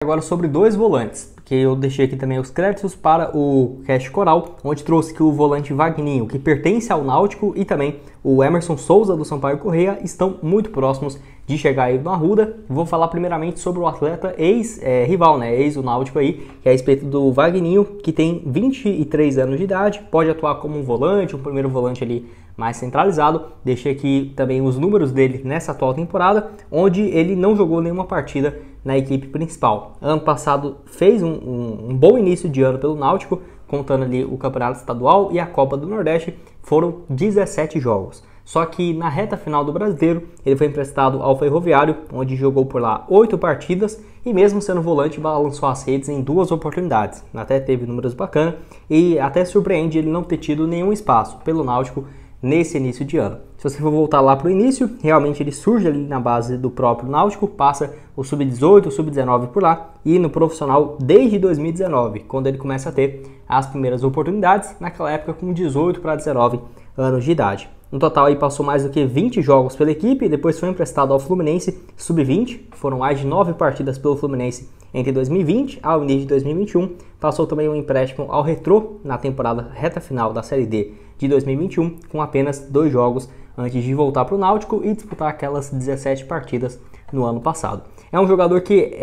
Agora sobre dois volantes, que eu deixei aqui também os créditos para o Cast Coral, onde trouxe que o volante Vagninho, que pertence ao Náutico, e também o Emerson Souza do Sampaio Corrêa estão muito próximos de chegar aí no Arruda. Vou falar primeiramente sobre o atleta ex-rival, né, ex o Náutico aí, que é a respeito do Vagninho, que tem 23 anos de idade, pode atuar como um volante, um primeiro volante ali mais centralizado. Deixei aqui também os números dele nessa atual temporada, onde ele não jogou nenhuma partida na equipe principal. Ano passado fez um bom início de ano pelo Náutico, contando ali o Campeonato Estadual e a Copa do Nordeste, foram 17 jogos. Só que na reta final do Brasileiro, ele foi emprestado ao Ferroviário, onde jogou por lá 8 partidas e mesmo sendo volante, balançou as redes em 2 oportunidades. Até teve números bacanas e até surpreende ele não ter tido nenhum espaço pelo Náutico nesse início de ano. Se você for voltar lá para o início, realmente ele surge ali na base do próprio Náutico, passa o Sub-18, o Sub-19 por lá e no profissional desde 2019, quando ele começa a ter as primeiras oportunidades, naquela época com 18 para 19 anos de idade. No total aí passou mais do que 20 jogos pela equipe, depois foi emprestado ao Fluminense Sub-20, foram mais de 9 partidas pelo Fluminense entre 2020 ao início de 2021, passou também um empréstimo ao Retrô na temporada reta final da Série D de 2021, com apenas 2 jogos antes de voltar para o Náutico e disputar aquelas 17 partidas no ano passado. É um jogador que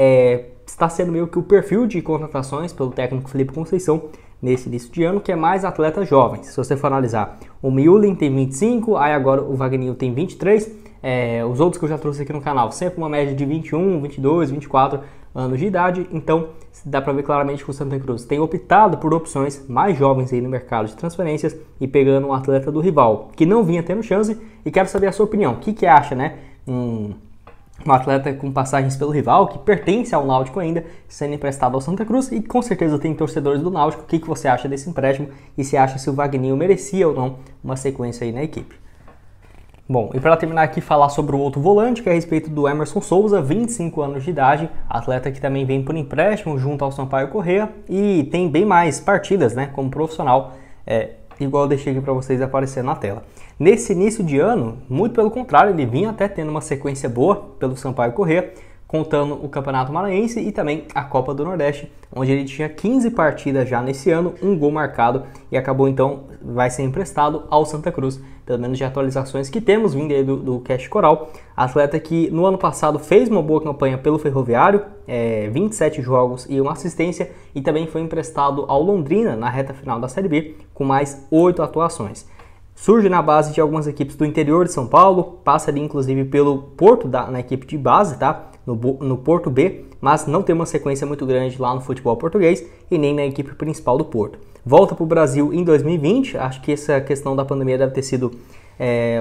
está sendo meio que o perfil de contratações pelo técnico Felipe Conceição nesse início de ano, que é mais atletas jovens. Se você for analisar, o Miulin tem 25, aí agora o Vagninho tem 23, os outros que eu já trouxe aqui no canal, sempre uma média de 21, 22, 24 anos de idade, então dá para ver claramente que o Santa Cruz tem optado por opções mais jovens aí no mercado de transferências e pegando um atleta do rival, que não vinha tendo chance, e quero saber a sua opinião. O que acha, né? Um atleta com passagens pelo rival, que pertence ao Náutico ainda, sendo emprestado ao Santa Cruz, e com certeza tem torcedores do Náutico. O que você acha desse empréstimo e se acha se o Vagninho merecia ou não uma sequência aí na equipe? Bom, e para terminar aqui falar sobre o outro volante, que é a respeito do Emerson Souza, 25 anos de idade, atleta que também vem por empréstimo junto ao Sampaio Corrêa e tem bem mais partidas, né, como profissional, igual eu deixei aqui para vocês aparecer na tela. Nesse início de ano, muito pelo contrário, ele vinha até tendo uma sequência boa pelo Sampaio Corrêa, contando o Campeonato Maranhense e também a Copa do Nordeste, onde ele tinha 15 partidas já nesse ano, um gol marcado e acabou então, vai ser emprestado ao Santa Cruz, pelo menos de atualizações que temos vindo aí do Cast Coral. Atleta que no ano passado fez uma boa campanha pelo Ferroviário, 27 jogos e uma assistência, e também foi emprestado ao Londrina na reta final da Série B, com mais 8 atuações. Surge na base de algumas equipes do interior de São Paulo, passa ali inclusive pelo Porto na equipe de base, tá? No Porto B, mas não tem uma sequência muito grande lá no futebol português e nem na equipe principal do Porto. Volta para o Brasil em 2020, acho que essa questão da pandemia deve ter sido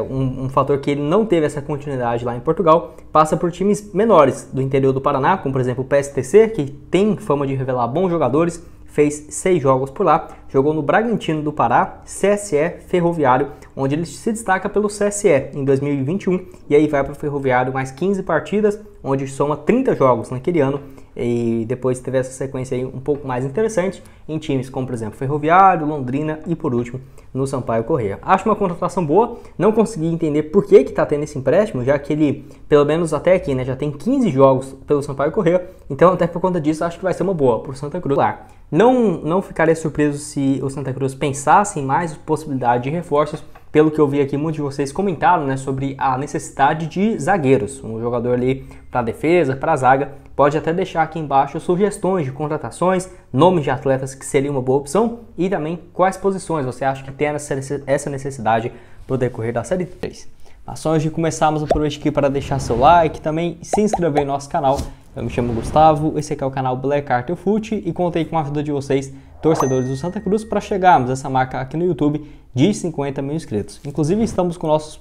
um fator que ele não teve essa continuidade lá em Portugal. Passa por times menores do interior do Paraná, como por exemplo o PSTC, que tem fama de revelar bons jogadores, fez 6 jogos por lá, jogou no Bragantino do Pará, CSE, Ferroviário, onde ele se destaca pelo CSE em 2021, e aí vai para o Ferroviário mais 15 partidas, onde soma 30 jogos naquele ano, e depois teve essa sequência aí um pouco mais interessante em times como, por exemplo, Ferroviário, Londrina e, por último, no Sampaio Corrêa. Acho uma contratação boa, não consegui entender por que está tendo esse empréstimo, já que ele, pelo menos até aqui, né, já tem 15 jogos pelo Sampaio Corrêa, então até por conta disso acho que vai ser uma boa para o Santa Cruz. Não ficaria surpreso se o Santa Cruz pensasse em mais possibilidade de reforços. Pelo que eu vi aqui, muitos de vocês comentaram, né, sobre a necessidade de zagueiros, um jogador ali para defesa, para zaga. Pode até deixar aqui embaixo sugestões de contratações, nomes de atletas que seria uma boa opção e também quais posições você acha que tem essa necessidade para o decorrer da Série 3. Mas só antes de começarmos por hoje aqui, para deixar seu like, também se inscrever no nosso canal. Eu me chamo Gustavo, esse aqui é o canal Black Carter Foot e contei com a ajuda de vocês, torcedores do Santa Cruz, para chegarmos a essa marca aqui no YouTube de 50 mil inscritos. Inclusive estamos com nossos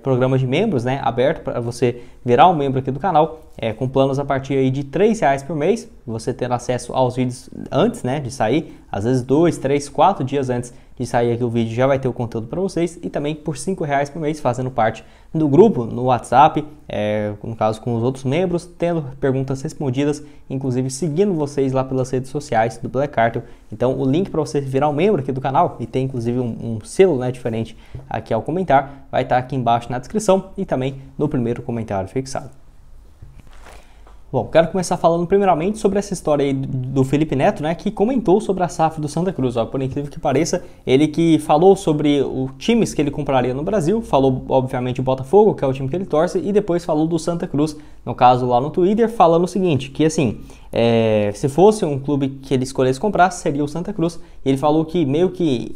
programas de membros, né, aberto para você virar um membro aqui do canal, com planos a partir aí de R$3 por mês, você ter acesso aos vídeos antes, né, de sair, às vezes 2, 3, 4 dias antes de sair aqui o vídeo já vai ter o conteúdo para vocês, e também por R$5 por mês fazendo parte do grupo no WhatsApp, no caso com os outros membros, tendo perguntas respondidas, inclusive seguindo vocês lá pelas redes sociais do Black Cartel. Então o link para você virar um membro aqui do canal, e tem inclusive um selo, né, diferente aqui ao comentar, vai estar aqui embaixo na descrição e também no primeiro comentário fixado. Bom, quero começar falando primeiramente sobre essa história aí do Felipe Neto, né, que comentou sobre a SAF do Santa Cruz. Ó, por incrível que pareça, ele que falou sobre os times que ele compraria no Brasil, falou obviamente o Botafogo, que é o time que ele torce, e depois falou do Santa Cruz, no caso lá no Twitter, falando o seguinte, que assim, se fosse um clube que ele escolhesse comprar, seria o Santa Cruz. E ele falou que meio que,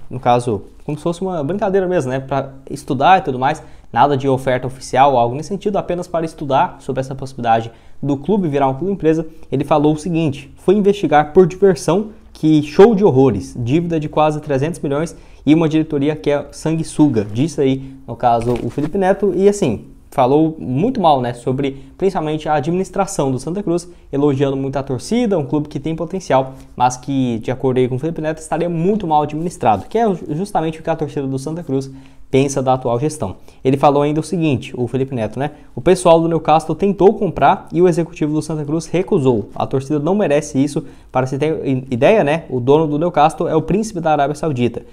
no caso, como se fosse uma brincadeira mesmo, né, para estudar e tudo mais, nada de oferta oficial, algo nesse sentido, apenas para estudar sobre essa possibilidade do clube virar um clube empresa. Ele falou o seguinte: foi investigar por diversão, que show de horrores, dívida de quase 300 milhões e uma diretoria que é sanguessuga, disse aí, no caso, o Felipe Neto. E assim, falou muito mal, né, sobre principalmente a administração do Santa Cruz, elogiando muito a torcida, um clube que tem potencial, mas que, de acordo aí com o Felipe Neto, estaria muito mal administrado, que é justamente o que a torcida do Santa Cruz pensa da atual gestão. Ele falou ainda o seguinte, o Felipe Neto, né? O pessoal do Newcastle tentou comprar e o executivo do Santa Cruz recusou. A torcida não merece isso. Para se ter ideia, né? O dono do Newcastle é o príncipe da Arábia Saudita.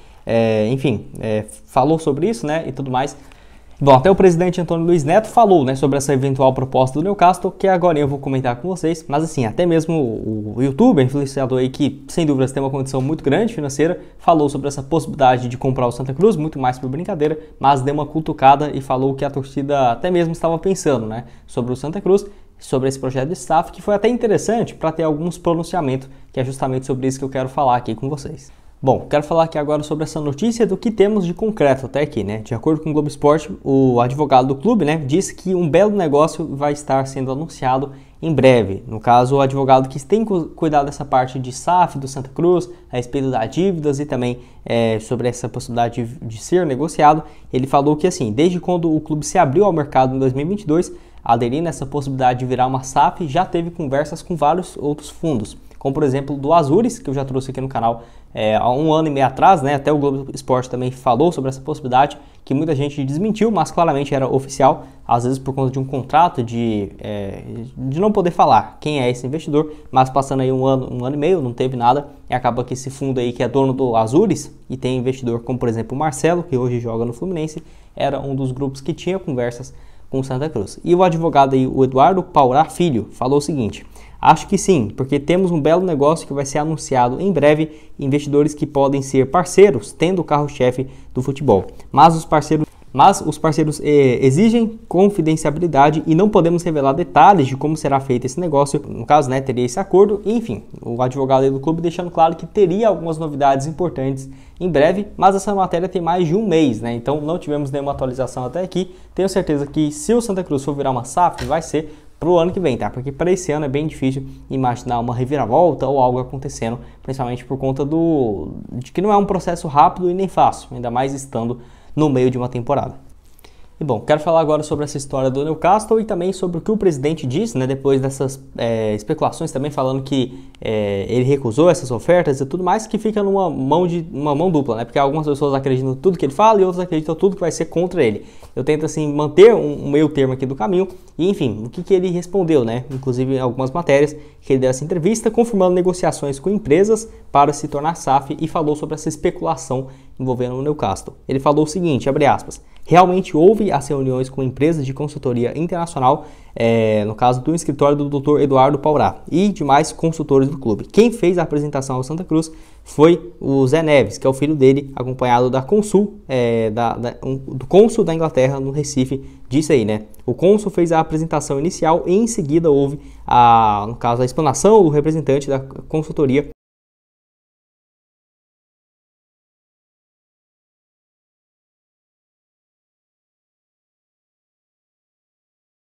Falou sobre isso, né? E tudo mais. Bom, até o presidente Antônio Luiz Neto falou, né, sobre essa eventual proposta do Newcastle, que agora eu vou comentar com vocês. Mas assim, até mesmo o youtuber, influenciador aí, que sem dúvidas tem uma condição muito grande financeira, falou sobre essa possibilidade de comprar o Santa Cruz, muito mais por brincadeira, mas deu uma cutucada e falou que a torcida até mesmo estava pensando, né, sobre o Santa Cruz, sobre esse projeto de SAF, que foi até interessante para ter alguns pronunciamentos, que é justamente sobre isso que eu quero falar aqui com vocês. Bom, quero falar aqui agora sobre essa notícia do que temos de concreto até aqui, né? De acordo com o Globo Esporte, o advogado do clube, né, disse que um belo negócio vai estar sendo anunciado em breve. No caso, o advogado que tem cuidado dessa parte de SAF do Santa Cruz, a respeito das dívidas e também sobre essa possibilidade de ser negociado, ele falou que assim, desde quando o clube se abriu ao mercado em 2022, aderindo a essa possibilidade de virar uma SAF, já teve conversas com vários outros fundos, como por exemplo do Azures, que eu já trouxe aqui no canal há 1 ano e meio atrás, né? Até o Globo Esporte também falou sobre essa possibilidade, que muita gente desmentiu, mas claramente era oficial, às vezes por conta de um contrato de não poder falar quem é esse investidor, mas passando aí um ano e meio, não teve nada, e acaba que esse fundo aí que é dono do Azures e tem investidor como por exemplo o Marcelo, que hoje joga no Fluminense, era um dos grupos que tinha conversas com o Santa Cruz. E o advogado aí, o Eduardo Paurá Filho, falou o seguinte: acho que sim, porque temos um belo negócio que vai ser anunciado em breve, investidores que podem ser parceiros, tendo o carro-chefe do futebol. Mas os parceiros exigem confidencialidade e não podemos revelar detalhes de como será feito esse negócio. No caso, né, teria esse acordo. E, enfim, o advogado aí do clube deixando claro que teria algumas novidades importantes em breve, mas essa matéria tem mais de 1 mês, né? Então não tivemos nenhuma atualização até aqui. Tenho certeza que se o Santa Cruz for virar uma SAF, vai ser pro ano que vem, tá? Porque para esse ano é bem difícil imaginar uma reviravolta ou algo acontecendo, principalmente por conta de que não é um processo rápido e nem fácil, ainda mais estando no meio de uma temporada. E bom, quero falar agora sobre essa história do Newcastle e também sobre o que o presidente disse, né, depois dessas especulações também falando que ele recusou essas ofertas e tudo mais, que fica numa mão dupla, né, porque algumas pessoas acreditam em tudo que ele fala e outras acreditam em tudo que vai ser contra ele. Eu tento assim manter um meio termo aqui do caminho e enfim, o que ele respondeu, né, inclusive em algumas matérias que ele deu essa entrevista, confirmando negociações com empresas para se tornar SAF e falou sobre essa especulação envolvendo o Newcastle. Ele falou o seguinte, abre aspas: realmente houve as reuniões com empresas de consultoria internacional, no caso do escritório do Dr. Eduardo Paurá e demais consultores do clube. Quem fez a apresentação ao Santa Cruz foi o Zé Neves, que é o filho dele, acompanhado da cônsul, do cônsul da Inglaterra no Recife, disse aí, né? O cônsul fez a apresentação inicial e em seguida houve, no caso, a explanação do representante da consultoria